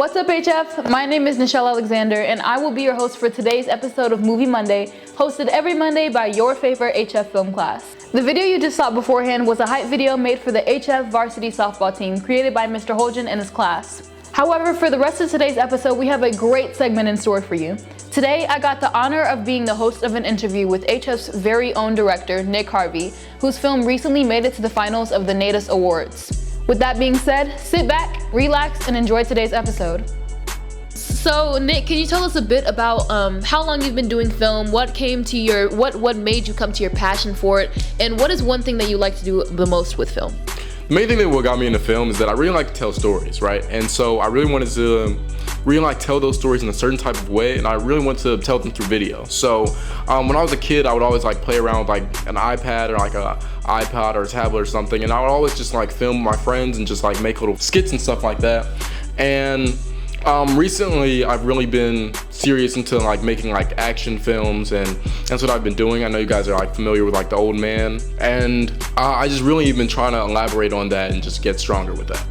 What's up, HF? My name is Nichelle Alexander, and I will be your host for today's episode of Movie Monday, hosted every Monday by your favorite HF film class. The video you just saw beforehand was a hype video made for the HF varsity softball team, created by Mr. Holgen and his class. However, for the rest of today's episode, we have a great segment in store for you. Today, I got the honor of being the host of an interview with HF's very own director, Nick Harvey, whose film recently made it to the finals of the Natus Awards. With that being said, sit back, relax, and enjoy today's episode. So, Nick, can you tell us a bit about how long you've been doing film, what made you come to your passion for it, and what is one thing that you like to do the most with film? The main thing that what got me into film is that I really like to tell stories, right? And so I really wanted to tell those stories in a certain type of way, and I really want to tell them through video. So when I was a kid, I would always play around with an iPad or an iPod or a tablet or something, and I would always just film my friends and just make little skits and stuff like that. And recently I've really been serious into making action films, and that's what I've been doing. I know you guys are familiar with The Old Man, and I just really been trying to elaborate on that and just get stronger with that.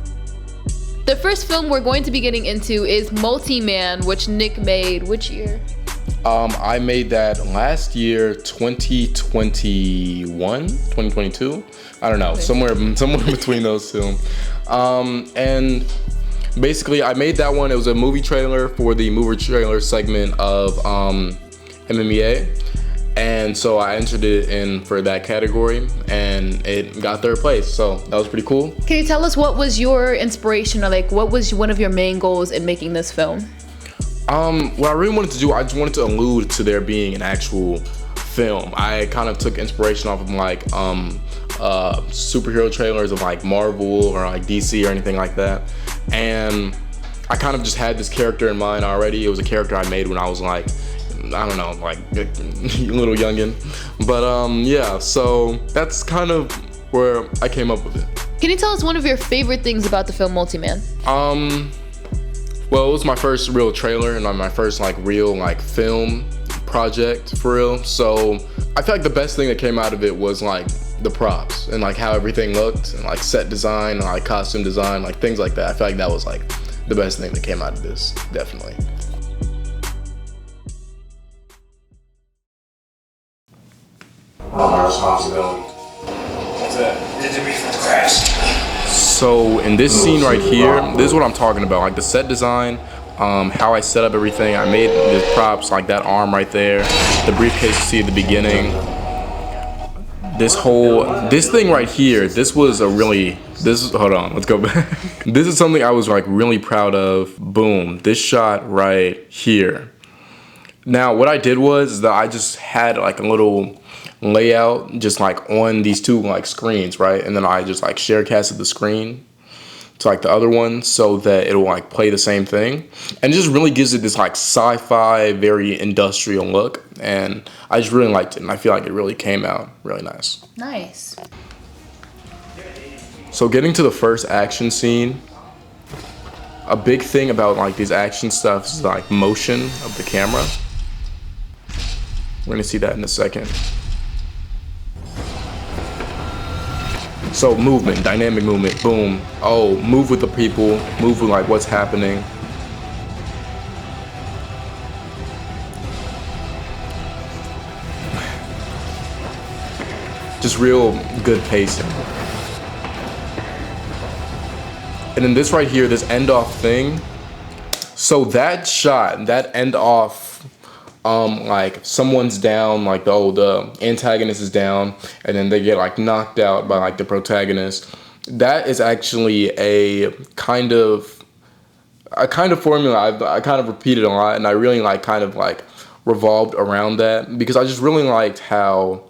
The first film we're going to be getting into is Multi-Man, which Nick made. Which year? I made that last year, 2021, 2022. I don't know, okay. somewhere between those two. And basically, I made that one. It was a movie trailer for the movie trailer segment of MMA. And so I entered it in for that category, and it got third place. So that was pretty cool. Can you tell us what was your inspiration, or what was one of your main goals in making this film? What I really wanted to do, I just wanted to allude to there being an actual film. I kind of took inspiration off of superhero trailers of Marvel or DC or anything like that. And I kind of just had this character in mind already. It was a character I made when I was I don't know, a little youngin'. But yeah, so that's kind of where I came up with it. Can you tell us one of your favorite things about the film Multi-Man? Well, it was my first real trailer and my first real film project for real. So I feel the best thing that came out of it was the props and how everything looked, and set design and costume design, things like that. I feel that was the best thing that came out of this, definitely. My responsibility. That's it. Did the reef crash? So in this scene right here, this is what I'm talking about. The set design, how I set up everything. I made the props, that arm right there, the briefcase you see at the beginning. This thing right here, hold on, let's go back. This is something I was really proud of. Boom, this shot right here. Now what I did was that I just had a little layout just on these two screens, right? And then I just share casted the screen to the other one so that it'll play the same thing, and it just really gives it this sci-fi, very industrial look, and I just really liked it, and I feel it really came out really nice. Nice. So getting to the first action scene, a big thing about these action stuff is motion of the camera. We're gonna see that in a second. So movement, dynamic movement, boom. Oh, move with the people, move with what's happening. Just real good pacing. And then this right here, this end off thing. So that shot, that end off, someone's down, the antagonist is down, and then they get knocked out by the protagonist. That is actually a kind of formula I kind of repeated a lot, and I really revolved around that, because I just really liked how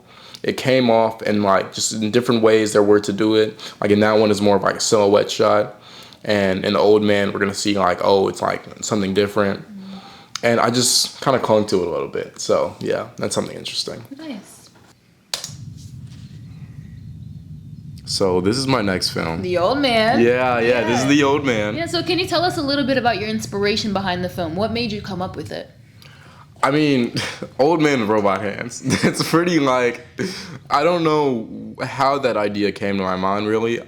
it came off, and just in different ways there were to do it. In that one is more of a silhouette shot, and in The Old Man we're gonna see it's something different. And I just kind of clung to it a little bit. So yeah, that's something interesting. Nice. So this is my next film. The Old Man. Yeah, this is The Old Man. Yeah, so can you tell us a little bit about your inspiration behind the film? What made you come up with it? I mean, Old Man with Robot Hands. It's pretty I don't know how that idea came to my mind really.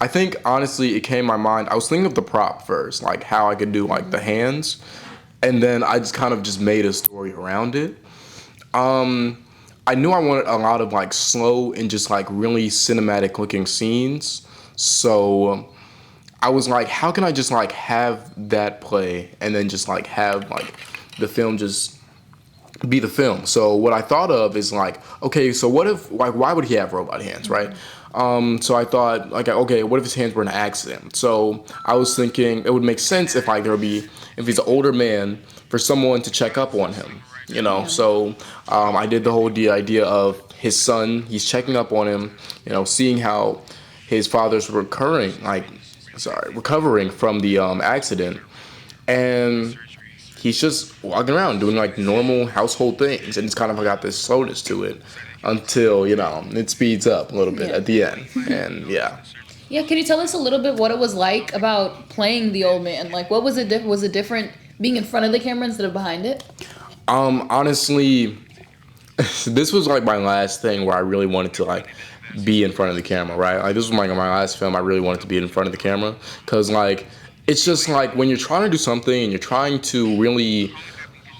I think honestly it came to my mind. I was thinking of the prop first, like how I could do like the hands, and then I just kind of just made a story around it. I knew I wanted a lot of like slow and just like really cinematic looking scenes. So I was like, how can I just like have that play and then just like have like the film just be the film? So what I thought of is like, okay, so what if, like, why would he have robot hands, right? So I thought, like, okay, what if his hands were in an accident? So I was thinking it would make sense if like there would be, if he's an older man, for someone to check up on him, you know? So I did the whole idea of his son, he's checking up on him, you know, seeing how his father's recovering from the accident, and he's just walking around doing like normal household things, and it's kind of got this slowness to it until, you know, it speeds up a little bit at the end. And yeah, can you tell us a little bit what it was like about playing the old man? Like, what was it was it different being in front of the camera instead of behind it? Honestly, this was like my last thing where I really wanted to like be in front of the camera, right? Like, this was like my last film I really wanted to be in front of the camera, because like it's just like when you're trying to do something and you're trying to really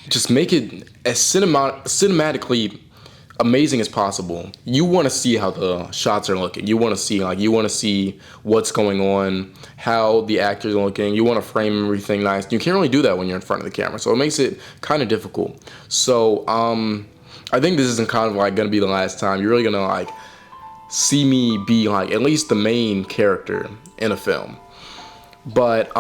just make it as cinematically amazing as possible, you want to see how the shots are looking. You want to see what's going on, how the actors are looking. You want to frame everything nice. You can't really do that when you're in front of the camera, so it makes it kind of difficult. So I think this isn't kind of like gonna be the last time you're really gonna like see me be like at least the main character in a film. But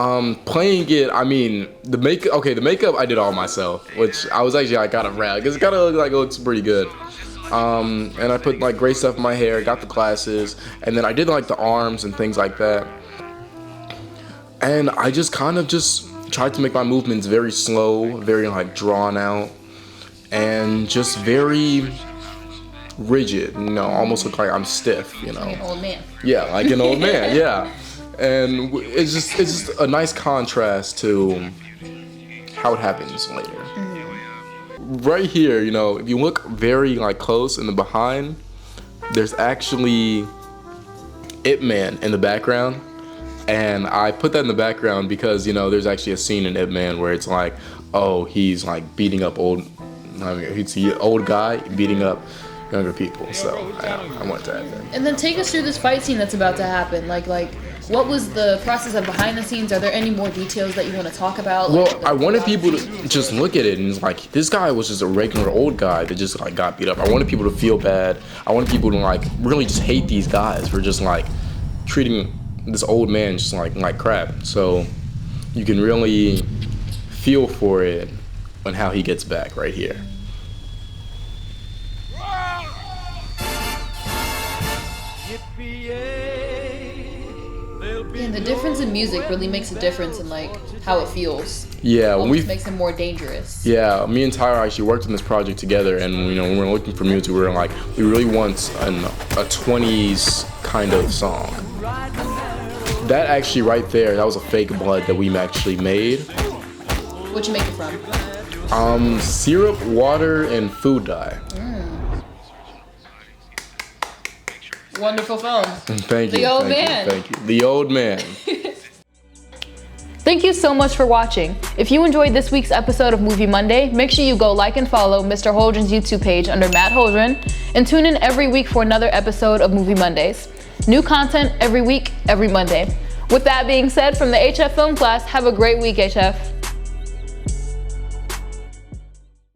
playing it, I mean, the makeup I did all myself, which I was actually like kind of proud because it kind of looks pretty good. And I put like great stuff in my hair, got the glasses, and then I did like the arms and things like that. And I just kind of just tried to make my movements very slow, very like drawn out, and just very rigid, you know, almost look like I'm stiff, you know. Like an old man. Yeah, like an old man, yeah. And it's just a nice contrast to how it happens later. Right here, you know, if you look very like close in the behind, there's actually Ip Man in the background. And I put that in the background because, you know, there's actually a scene in Ip Man where it's like, oh, he's like beating up he's an old guy beating up younger people. So I want to add that. And then take us through this fight scene that's about to happen. Like what was the process of behind the scenes? Are there any more details that you want to talk about? Well, I wanted people to just look at it and like, this guy was just a regular old guy that just like got beat up. I wanted people to feel bad. I wanted people to like really just hate these guys for just like treating this old man just like crap. So you can really feel for it on how he gets back right here. And the difference in music really makes a difference in like how it feels. Yeah, almost makes it more dangerous. Yeah, me and Tyra actually worked on this project together, and you know, when we were looking for music, we were like, we really want a 20s kind of song. That actually right there, that was a fake blood that we actually made. What'd you make it from? Syrup, water, and food dye. Wonderful film. Thank you. The Old Man. Thank you. The Old Man. Thank you so much for watching. If you enjoyed this week's episode of Movie Monday, make sure you go like and follow Mr. Holdren's YouTube page under Matt Holdren, and tune in every week for another episode of Movie Mondays. New content every week, every Monday. With that being said, from the HF Film class, have a great week, HF.